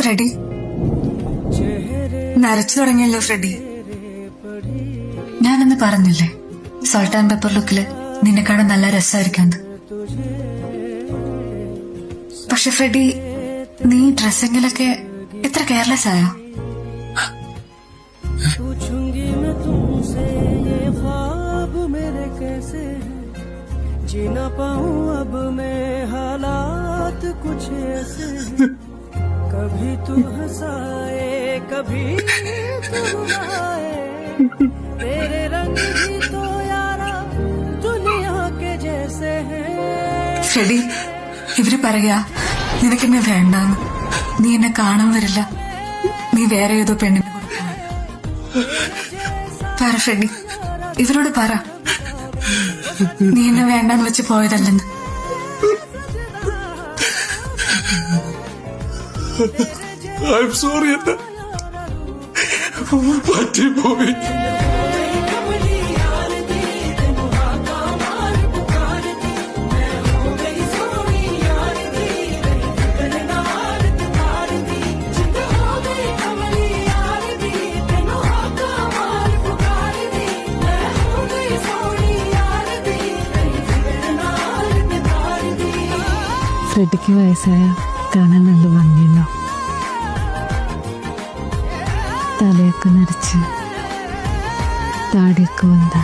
Freddy, നരച്ചു തുടങ്ങിയല്ലോ Freddy. ഞാനന്ന് പറഞ്ഞില്ലേ സോൾട്ട് ആൻഡ് പെപ്പർ ലുക്കില് നിന്നെക്കാളും നല്ല രസമായിരിക്കും. പക്ഷെ ഫ്രെഡി, നീ ഡ്രസ്സിങ്ങിലൊക്കെ എത്ര കെയർലെസ് ആയോ? जीना पाऊं अब मैं हालात कुछ ऐसे, कभी तू हंसाए कभी तू रुलाए, तेरे रंग भी तो यारा दुनिया के जैसे हैं. ഫ്രെഡി, ഇവര് പറയാ നിനക്കെന്നെ വേണ്ടാന്ന്, നീ എന്നെ കാണാൻ വരില്ല, നീ വേറെ ഏതോ പെണ്ണിനെ കൊടുക്കണം. പറ ഫ്രെഡി, ഇവരോട് പറ നീ എന്നെ വേണ്ടാന്ന് വെച്ച് പോയതല്ലെന്ന്. I'm sorry, പറ്റിപ്പോയി. ഫ്രെഡിക്ക് വയസ്സായ കാണാൻ നല്ല ഭംഗിയുണ്ടോ? തലയൊക്കെ നരച്ച് താടിയൊക്കെ വന്ന